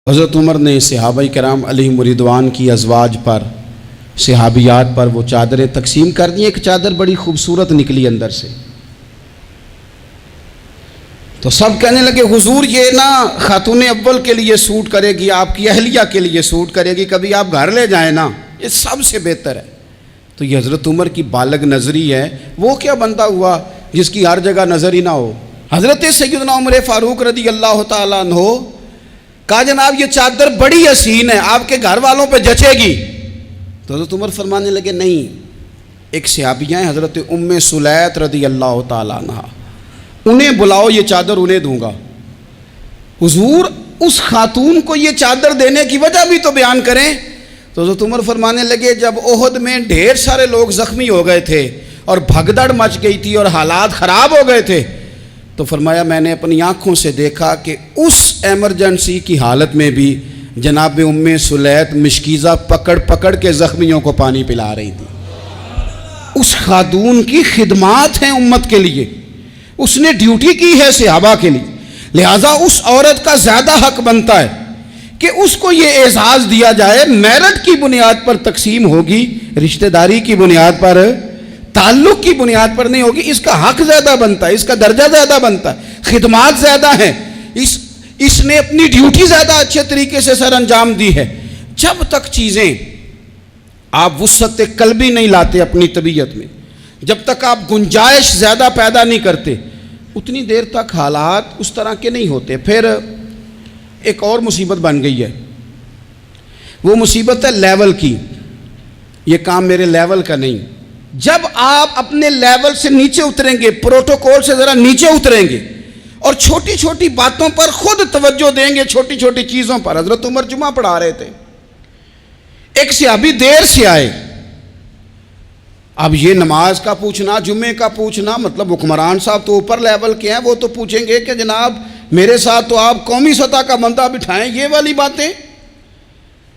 حضرت عمر نے صحابہ کرام علیہم رضوان کی ازواج پر، صحابیات پر وہ چادریں تقسیم کر دی۔ ایک چادر بڑی خوبصورت نکلی اندر سے، تو سب کہنے لگے حضور یہ نا خاتون اول کے لیے سوٹ کرے گی، آپ کی اہلیہ کے لیے سوٹ کرے گی، کبھی آپ گھر لے جائیں نا، یہ سب سے بہتر ہے۔ تو یہ حضرت عمر کی بالغ نظری ہے، وہ کیا بندہ ہوا جس کی ہر جگہ نظر ہی نہ ہو۔ حضرت سیدنا عمر فاروق رضی اللہ تعالیٰ عنہ کہا جناب یہ چادر بڑی حسین ہے، آپ کے گھر والوں پہ جچے گی۔ تو حضرت عمر فرمانے لگے نہیں، ایک صحابیہ ہیں حضرت ام سلیت رضی اللہ تعالیٰ عنہ، انہیں بلاؤ، یہ چادر انہیں دوں گا۔ حضور اس خاتون کو یہ چادر دینے کی وجہ بھی تو بیان کریں۔ تو حضرت عمر فرمانے لگے جب احد میں ڈھیر سارے لوگ زخمی ہو گئے تھے اور بھگدڑ مچ گئی تھی اور حالات خراب ہو گئے تھے، تو فرمایا میں نے اپنی آنکھوں سے دیکھا کہ اس ایمرجنسی کی حالت میں بھی جناب ام سلیت مشکیزہ پکڑ پکڑ کے زخمیوں کو پانی پلا رہی تھی۔ اس خاتون کی خدمات ہیں امت کے لیے، اس نے ڈیوٹی کی ہے صحابہ کے لیے، لہٰذا اس عورت کا زیادہ حق بنتا ہے کہ اس کو یہ اعزاز دیا جائے۔ میرٹ کی بنیاد پر تقسیم ہوگی، رشتہ داری کی بنیاد پر، تعلق کی بنیاد پر نہیں ہوگی، اس کا حق زیادہ بنتا ہے، اس کا درجہ زیادہ بنتا ہے، خدمات زیادہ ہیں، اس نے اپنی ڈیوٹی زیادہ اچھے طریقے سے سر انجام دی ہے۔ جب تک چیزیں آپ وسعت قلبی نہیں لاتے اپنی طبیعت میں، جب تک آپ گنجائش زیادہ پیدا نہیں کرتے، اتنی دیر تک حالات اس طرح کے نہیں ہوتے۔ پھر ایک اور مصیبت بن گئی ہے، وہ مصیبت ہے لیول کی۔ یہ کام میرے لیول کا نہیں، جب آپ اپنے لیول سے نیچے اتریں گے، پروٹوکول سے ذرا نیچے اتریں گے اور چھوٹی چھوٹی باتوں پر خود توجہ دیں گے، چھوٹی چھوٹی چیزوں پر۔ حضرت عمر جمعہ پڑھا رہے تھے، ایک صحابی دیر سے آئے۔ اب یہ نماز کا پوچھنا، جمعے کا پوچھنا، مطلب حکمران صاحب تو اوپر لیول کے ہیں، وہ تو پوچھیں گے کہ جناب میرے ساتھ تو آپ قومی سطح کا بندہ بٹھائیں، یہ والی باتیں۔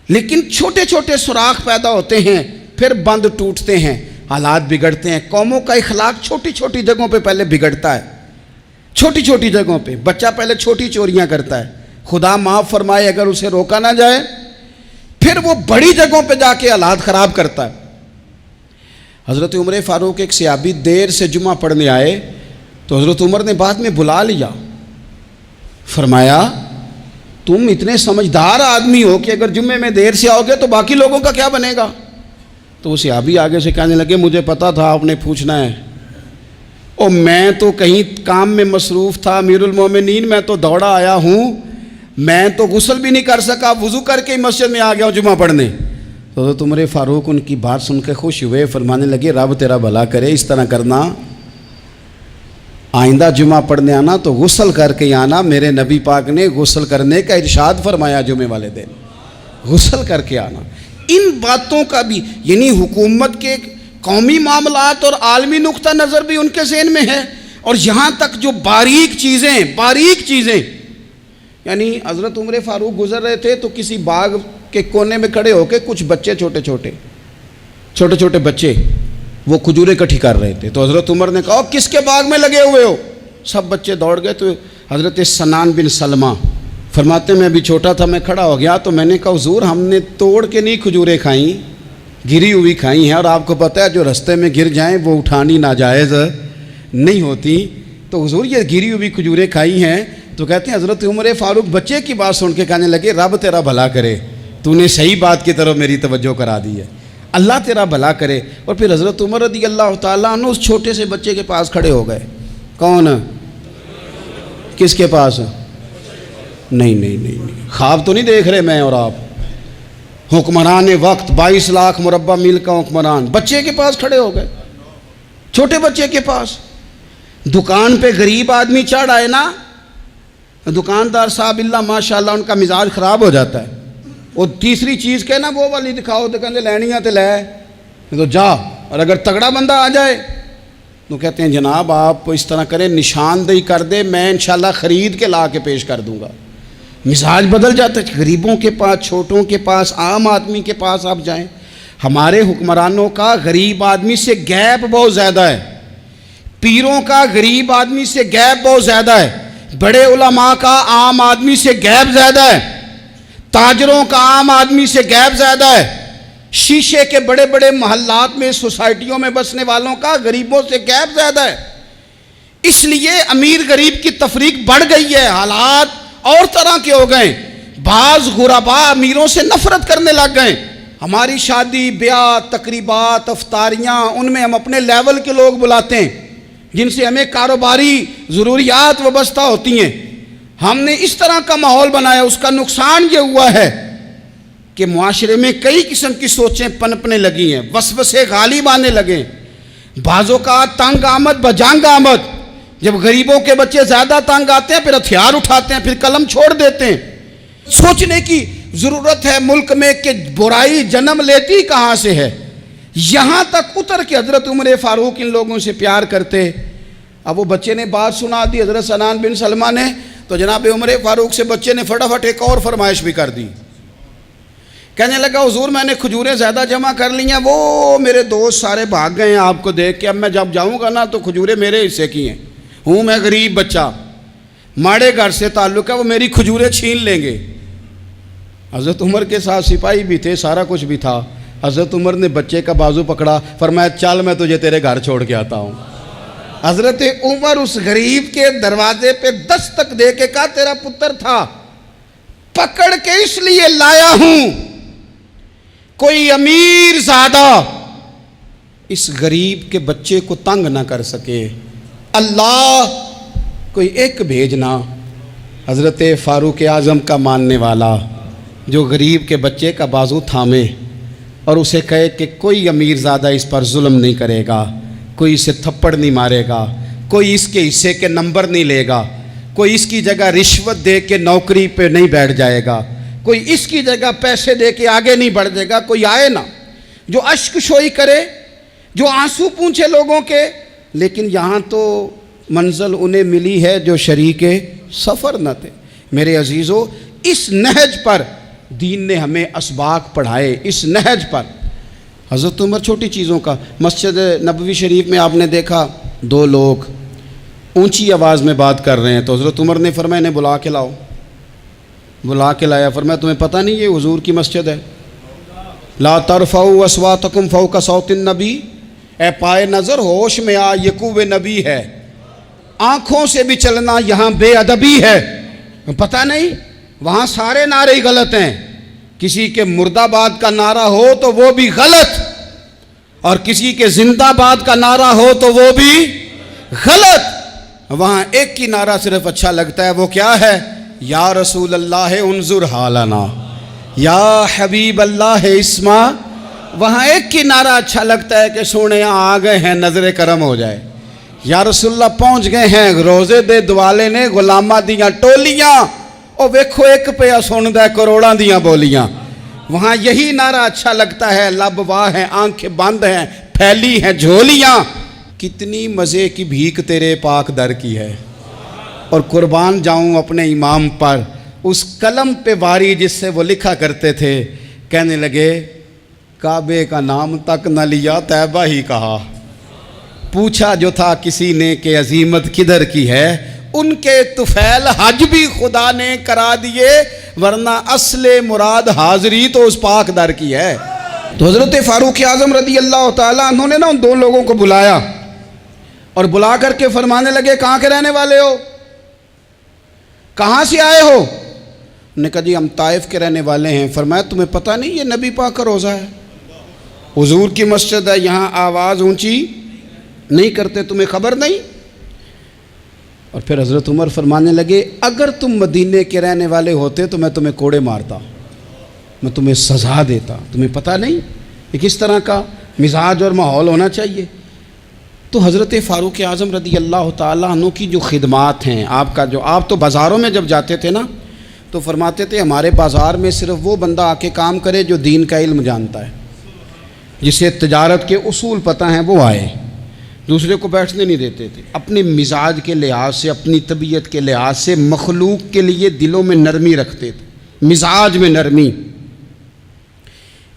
لیکن چھوٹے چھوٹے سوراخ پیدا ہوتے ہیں، پھر بند ٹوٹتے ہیں، حالات بگڑتے ہیں۔ قوموں کا اخلاق چھوٹی چھوٹی جگہوں پہ پہلے بگڑتا ہے، چھوٹی چھوٹی جگہوں پہ۔ بچہ پہلے چھوٹی چوریاں کرتا ہے، خدا معاف فرمائے اگر اسے روکا نہ جائے، پھر وہ بڑی جگہوں پہ جا کے حالات خراب کرتا ہے۔ حضرت عمر فاروق ایک صحابی دیر سے جمعہ پڑھنے آئے، تو حضرت عمر نے بعد میں بلا لیا، فرمایا تم اتنے سمجھدار آدمی ہو کہ اگر جمعے میں دیر سے آؤ گے تو باقی لوگوں کا کیا بنے گا؟ تو وہ صحابی آگے سے کہنے لگے مجھے پتا تھا آپ نے پوچھنا ہے، اور میں تو کہیں کام میں مصروف تھا امیر المومنین، میں تو دوڑا آیا ہوں، میں تو غسل بھی نہیں کر سکا، وضو کر کے مسجد میں آ گیا ہوں جمعہ پڑھنے۔ تو حضرت عمر فاروق ان کی بات سن کے خوش ہوئے، فرمانے لگے رب تیرا بھلا کرے، اس طرح کرنا، آئندہ جمعہ پڑھنے آنا تو غسل کر کے آنا، میرے نبی پاک نے غسل کرنے کا ارشاد فرمایا جمعے والے دن، غسل کر کے آنا۔ ان باتوں کا بھی، یعنی حکومت کے قومی معاملات اور عالمی نقطہ نظر بھی ان کے ذہن میں ہے، اور یہاں تک جو باریک چیزیں، یعنی حضرت عمر فاروق گزر رہے تھے تو کسی باغ کے کونے میں کھڑے ہو کے کچھ بچے چھوٹے چھوٹے بچے وہ کھجوریں اکٹھی کر رہے تھے، تو حضرت عمر نے کہا کس کے باغ میں لگے ہوئے ہو؟ سب بچے دوڑ گئے، تو حضرت سنان بن سلمہ فرماتے میں ابھی چھوٹا تھا، میں کھڑا ہو گیا تو میں نے کہا حضور ہم نے توڑ کے نہیں کھجوریں کھائیں، گری ہوئی کھائی ہیں، اور آپ کو پتہ ہے جو رستے میں گر جائیں وہ اٹھانی ناجائز نہیں ہوتی، تو حضور یہ گری ہوئی کھجوریں کھائی ہیں۔ تو کہتے ہیں حضرت عمر فاروق بچے کی بات سن کے کہنے لگے رب تیرا بھلا کرے، تو نے صحیح بات کی طرف میری توجہ کرا دی ہے، اللہ تیرا بھلا کرے۔ اور پھر حضرت عمر رضی اللہ تعالیٰ عنہ اس چھوٹے سے بچے کے پاس کھڑے ہو گئے۔ کون؟ کس کے پاس؟ نہیں، خواب تو نہیں دیکھ رہے میں اور آپ، حکمران وقت 22 لاکھ مربع میل کا حکمران بچے کے پاس کھڑے ہو گئے، چھوٹے بچے کے پاس۔ دکان پہ غریب آدمی چڑھ آئے نا، دکاندار صاحب اللہ ماشاءاللہ ان کا مزاج خراب ہو جاتا ہے، وہ تیسری چیز کہ نا وہ والی دکھاؤ تو کہتے لینیاں تے لے تو جا، اور اگر تگڑا بندہ آ جائے تو کہتے ہیں جناب آپ اس طرح کریں نشاندہی کر دے، میں انشاءاللہ خرید کے لا کے پیش کر دوں گا۔ مزاج بدل جاتا ہے، غریبوں کے پاس، چھوٹوں کے پاس، عام آدمی کے پاس آپ جائیں۔ ہمارے حکمرانوں کا غریب آدمی سے گیپ بہت زیادہ ہے، پیروں کا غریب آدمی سے گیپ بہت زیادہ ہے، بڑے علماء کا عام آدمی سے گیپ زیادہ ہے، تاجروں کا عام آدمی سے گیپ زیادہ ہے، شیشے کے بڑے بڑے محلات میں سوسائٹیوں میں بسنے والوں کا غریبوں سے گیپ زیادہ ہے۔ اس لیے امیر غریب کی تفریق بڑھ گئی ہے، حالات اور طرح کے ہو گئے۔ بعض غربا امیروں سے نفرت کرنے لگ گئے۔ ہماری شادی بیاہ تقریبات افطاریاں، ان میں ہم اپنے لیول کے لوگ بلاتے ہیں جن سے ہمیں کاروباری ضروریات وابستہ ہوتی ہیں۔ ہم نے اس طرح کا ماحول بنایا، اس کا نقصان یہ ہوا ہے کہ معاشرے میں کئی قسم کی سوچیں پنپنے لگی ہیں، وسوسے غالب آنے لگے۔ بعضوں کا تنگ آمد بجنگ آمد، جب غریبوں کے بچے زیادہ تنگ آتے ہیں پھر ہتھیار اٹھاتے ہیں، پھر قلم چھوڑ دیتے ہیں۔ سوچنے کی ضرورت ہے ملک میں کہ برائی جنم لیتی کہاں سے ہے۔ یہاں تک اتر کے حضرت عمر فاروق ان لوگوں سے پیار کرتے۔ اب وہ بچے نے بات سنا دی حضرت سنان بن سلمہ نے، تو جناب عمر فاروق سے بچے نے فٹافٹ ایک اور فرمائش بھی کر دی۔ کہنے لگا حضور میں نے کھجوریں زیادہ جمع کر لی ہیں، وہ میرے دوست سارے بھاگ گئے ہیں آپ کو دیکھ کے، اب میں جب جاؤں گا نا تو کھجوریں میرے حصے کی ہیں، ہوں میں غریب بچہ، ماڑے گھر سے تعلق ہے، وہ میری کھجوریں چھین لیں گے۔ حضرت عمر کے ساتھ سپاہی بھی تھے، سارا کچھ بھی تھا۔ حضرت عمر نے بچے کا بازو پکڑا، فرمایا چل میں تجھے تیرے گھر چھوڑ کے آتا ہوں۔ حضرت عمر اس غریب کے دروازے پہ دستک دے کے کہا تیرا پتر تھا، پکڑ کے اس لیے لایا ہوں کوئی امیر زادہ اس غریب کے بچے کو تنگ نہ کر سکے، اللہ کوئی ایک بھیجنا حضرت فاروق اعظم کا ماننے والا جو غریب کے بچے کا بازو تھامے اور اسے کہے کہ کوئی امیر زادہ اس پر ظلم نہیں کرے گا، کوئی اسے تھپڑ نہیں مارے گا، کوئی اس کے حصے کے نمبر نہیں لے گا، کوئی اس کی جگہ رشوت دے کے نوکری پہ نہیں بیٹھ جائے گا، کوئی اس کی جگہ پیسے دے کے آگے نہیں بڑھ جائے گا، کوئی آئے نا جو اشک شوئی کرے، جو آنسو پونچھے لوگوں کے۔ لیکن یہاں تو منزل انہیں ملی ہے جو شریک سفر نہ تھے۔ میرے عزیزو، اس نہج پر دین نے ہمیں اسباق پڑھائے، اس نہج پر۔ حضرت عمر چھوٹی چیزوں کا، مسجد نبوی شریف میں آپ نے دیکھا دو لوگ اونچی آواز میں بات کر رہے ہیں، تو حضرت عمر نے فرمایا انہیں بلا کے لاؤ۔ بلا کے لایا، فرمایا تمہیں پتہ نہیں یہ حضور کی مسجد ہے؟ لا ترفعوا اصواتکم فوق صوت النبی، اے پائے نظر ہوش میں آ، یہ کوہ نبی ہے، آنکھوں سے بھی چلنا یہاں بے ادبی ہے۔ پتہ نہیں وہاں سارے نعرے ہی غلط ہیں، کسی کے مرد آباد کا نعرہ ہو تو وہ بھی غلط، اور کسی کے زندہ آباد کا نعرہ ہو تو وہ بھی غلط۔ وہاں ایک ہی نعرہ صرف اچھا لگتا ہے، وہ کیا ہے؟ یا رسول اللہ انظر حالنا، یا حبیب اللہ اسما۔ وہاں ایک ہی نعرہ اچھا لگتا ہے کہ سونے آ گئے ہیں، نظر کرم ہو جائے۔ یا رسول اللہ پہنچ گئے ہیں، روزے دے دوالے نے غلامہ دیاں ٹولیاں، اور ویکھو ایک پہ سندا ہے کروڑاں دیاں بولیاں۔ وہاں یہی نعرہ اچھا لگتا ہے، لب واہ ہیں، آنکھیں بند ہیں، پھیلی ہیں جھولیاں، کتنی مزے کی بھیک تیرے پاک در کی ہے۔ اور قربان جاؤں اپنے امام پر، اس قلم پہ واری جس سے وہ لکھا کرتے تھے، کہنے لگے کعبے کا نام تک نہ لیا طیبہ ہی کہا، پوچھا جو تھا کسی نے کہ عظیمت کدھر کی ہے، ان کے طفیل حج بھی خدا نے کرا دیے، ورنہ اصل مراد حاضری تو اس پاک در کی ہے۔ تو حضرت فاروق اعظم رضی اللہ تعالیٰ عنہ نے نا ان دو لوگوں کو بلایا اور بلا کر کے فرمانے لگے کہاں کے رہنے والے ہو، کہاں سے آئے ہو؟ انہوں نے کہا جی ہم طائف کے رہنے والے ہیں۔ فرمایا تمہیں پتہ نہیں یہ نبی پاک کا روزہ ہے، حضور کی مسجد ہے، یہاں آواز اونچی نہیں کرتے، تمہیں خبر نہیں؟ اور پھر حضرت عمر فرمانے لگے اگر تم مدینے کے رہنے والے ہوتے تو میں تمہیں کوڑے مارتا، میں تمہیں سزا دیتا، تمہیں پتہ نہیں کہ کس طرح کا مزاج اور ماحول ہونا چاہیے۔ تو حضرت فاروق اعظم رضی اللہ تعالیٰ عنہ کی جو خدمات ہیں، آپ تو بازاروں میں جب جاتے تھے نا تو فرماتے تھے ہمارے بازار میں صرف وہ بندہ آ کے کام کرے جو دین کا علم جانتا ہے، جسے تجارت کے اصول پتہ ہیں وہ آئے، دوسرے کو بیٹھنے نہیں دیتے تھے۔ اپنے مزاج کے لحاظ سے، اپنی طبیعت کے لحاظ سے مخلوق کے لیے دلوں میں نرمی رکھتے تھے، مزاج میں نرمی۔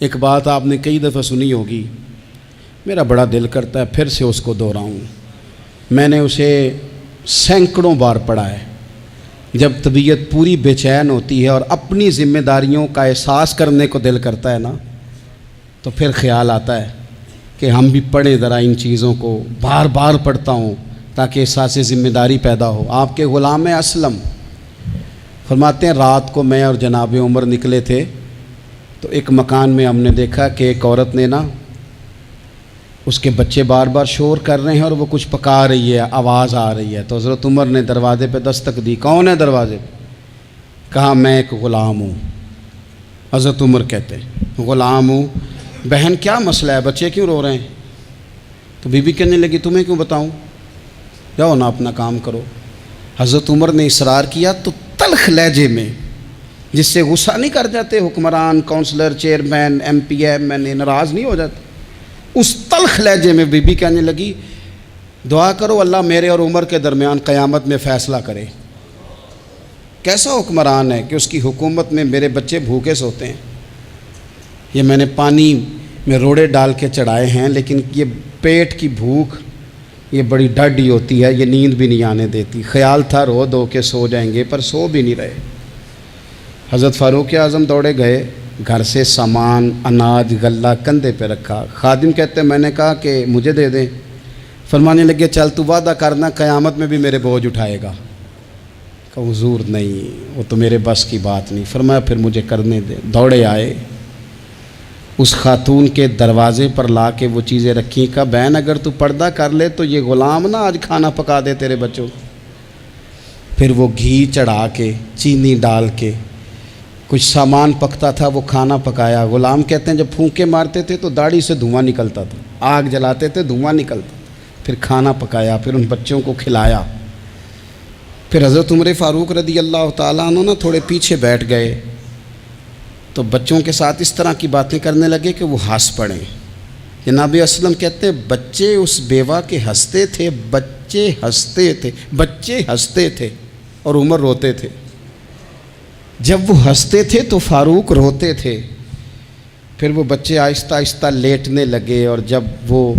ایک بات آپ نے کئی دفعہ سنی ہوگی، میرا بڑا دل کرتا ہے پھر سے اس کو دہراؤں، میں نے اسے سینکڑوں بار پڑھا ہے۔ جب طبیعت پوری بے چین ہوتی ہے اور اپنی ذمہ داریوں کا احساس کرنے کو دل کرتا ہے نا، تو پھر خیال آتا ہے کہ ہم بھی پڑھیں ذرا ان چیزوں کو، بار بار پڑھتا ہوں تاکہ احساس ذمہ داری پیدا ہو۔ آپ کے غلام اسلم فرماتے ہیں رات کو میں اور جناب عمر نکلے تھے تو ایک مکان میں ہم نے دیکھا کہ ایک عورت نے نا، اس کے بچے بار بار شور کر رہے ہیں اور وہ کچھ پکا رہی ہے، آواز آ رہی ہے۔ تو حضرت عمر نے دروازے پہ دستک دی، کون ہے دروازے پہ؟ کہا میں ایک غلام ہوں۔ حضرت عمر کہتے ہیں غلام ہوں، بہن کیا مسئلہ ہے، بچے کیوں رو رہے ہیں؟ تو بی بی کہنے لگی تمہیں کیوں بتاؤں، جاؤ نا اپنا کام کرو۔ حضرت عمر نے اصرار کیا تو تلخ لہجے میں، جس سے غصہ نہیں کر جاتے حکمران، councillor, chairman, M P M N A ناراض نہیں ہو جاتے، اس تلخ لہجے میں بی بی کہنے لگی دعا کرو اللہ میرے اور عمر کے درمیان قیامت میں فیصلہ کرے۔ کیسا حکمران ہے کہ اس کی حکومت میں میرے بچے بھوکے سوتے ہیں، یہ میں نے پانی میں روڑے ڈال کے چڑھائے ہیں، لیکن یہ پیٹ کی بھوک یہ بڑی ڈاڈی ہوتی ہے، یہ نیند بھی نہیں آنے دیتی۔ خیال تھا رو دو کے سو جائیں گے، پر سو بھی نہیں رہے۔ حضرت فاروق اعظم دوڑے گئے، گھر سے سامان، اناج، غلہ کندھے پہ رکھا۔ خادم کہتے ہیں میں نے کہا کہ مجھے دے دیں، فرمانے لگے چل تو وعدہ کرنا قیامت میں بھی میرے بوجھ اٹھائے گا۔ کہا حضور نہیں، وہ تو میرے بس کی بات نہیں۔ فرمایا پھر مجھے کرنے دے۔ دوڑے آئے، اس خاتون کے دروازے پر لا کے وہ چیزیں رکھیں۔ کہا بہن اگر تو پردہ کر لے تو یہ غلام نا آج کھانا پکا دے تیرے بچوں۔ پھر وہ گھی چڑھا کے، چینی ڈال کے، کچھ سامان پکتا تھا وہ کھانا پکایا۔ غلام کہتے ہیں جب پھونکے مارتے تھے تو داڑھی سے دھواں نکلتا تھا، آگ جلاتے تھے دھواں نکلتا، پھر کھانا پکایا، پھر ان بچوں کو کھلایا۔ پھر حضرت عمر فاروق رضی اللہ تعالیٰ عنہ نا تھوڑے پیچھے بیٹھ گئے تو بچوں کے ساتھ اس طرح کی باتیں کرنے لگے کہ وہ ہنس پڑیں۔ جناب اسلم کہتے ہیں بچے اس بیوہ کے ہنستے تھے، بچے ہنستے تھے اور عمر روتے تھے۔ جب وہ ہنستے تھے تو فاروق روتے تھے۔ پھر وہ بچے آہستہ آہستہ لیٹنے لگے، اور جب وہ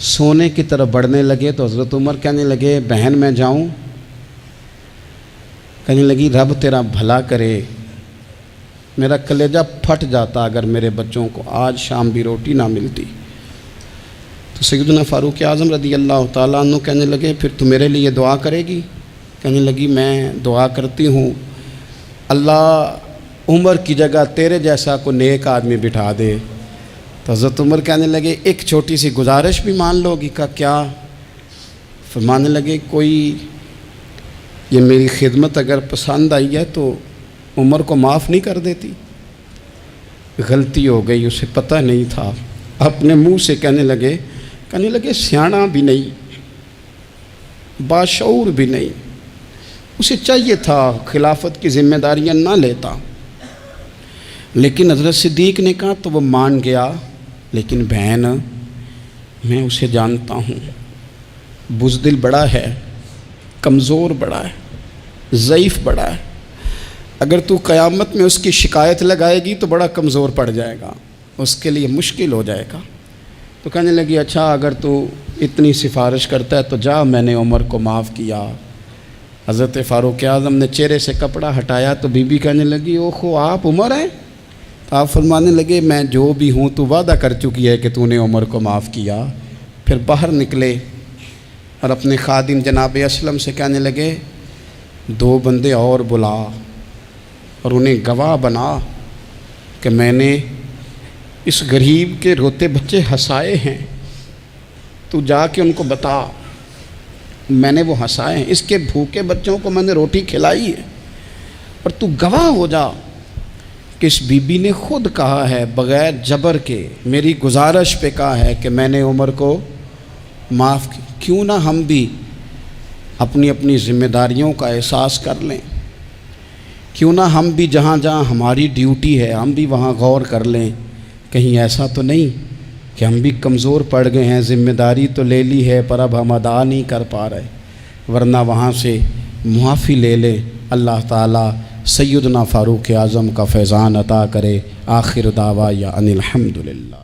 سونے کی طرف بڑھنے لگے تو حضرت عمر کہنے لگے بہن میں جاؤں؟ کہنے لگی رب تیرا بھلا کرے، میرا کلیجہ پھٹ جاتا اگر میرے بچوں کو آج شام بھی روٹی نہ ملتی۔ تو سیدنا فاروق اعظم رضی اللہ تعالیٰ عنہ کہنے لگے پھر تو میرے لیے دعا کرے گی؟ کہنے لگی میں دعا کرتی ہوں اللہ عمر کی جگہ تیرے جیسا کو نیک آدمی بٹھا دے۔ تو حضرت عمر کہنے لگے ایک چھوٹی سی گزارش بھی مان لو گی؟ کا کیا؟ فرمانے لگے کوئی یہ میری خدمت اگر پسند آئی ہے تو عمر کو معاف نہیں کر دیتی؟ غلطی ہو گئی، اسے پتہ نہیں تھا۔ اپنے منہ سے کہنے لگے سیاںا بھی نہیں، باشعور بھی نہیں، اسے چاہیے تھا خلافت کی ذمہ داریاں نہ لیتا۔ لیکن حضرت صدیق نے کہا تو وہ مان گیا، لیکن بہن میں اسے جانتا ہوں، بزدل بڑا ہے، کمزور بڑا ہے، ضعیف بڑا ہے، اگر تو قیامت میں اس کی شکایت لگائے گی تو بڑا کمزور پڑ جائے گا، اس کے لیے مشکل ہو جائے گا۔ تو کہنے لگی اچھا اگر تو اتنی سفارش کرتا ہے تو جا، میں نے عمر کو معاف کیا۔ حضرت فاروق اعظم نے چہرے سے کپڑا ہٹایا تو بی بی کہنے لگی اوہو آپ عمر ہیں؟ تو آپ فرمانے لگے میں جو بھی ہوں تو وعدہ کر چکی ہے کہ تو نے عمر کو معاف کیا۔ پھر باہر نکلے اور اپنے خادم جناب اسلم سے کہنے لگے 2 بندے اور بلا اور انہیں گواہ بنا کہ میں نے اس غریب کے روتے بچے ہنسائے ہیں، تو جا کے ان کو بتا میں نے وہ ہنسائے ہیں، اس کے بھوکے بچوں کو میں نے روٹی کھلائی ہے، اور تو گواہ ہو جا کہ اس بی بی نے خود کہا ہے بغیر جبر کے، میری گزارش پہ کہا ہے کہ میں نے عمر کو معاف کی۔ کیوں نہ ہم بھی اپنی اپنی ذمہ داریوں کا احساس کر لیں، کیوں نہ ہم بھی جہاں جہاں ہماری ڈیوٹی ہے ہم بھی وہاں غور کر لیں، کہیں ایسا تو نہیں کہ ہم بھی کمزور پڑ گئے ہیں، ذمہ داری تو لے لی ہے پر اب ہم ادا نہیں کر پا رہے، ورنہ وہاں سے معافی لے لیں۔ اللہ تعالیٰ سیدنا فاروق اعظم کا فیضان عطا کرے۔ آخر دعوایا ان الحمدللہ۔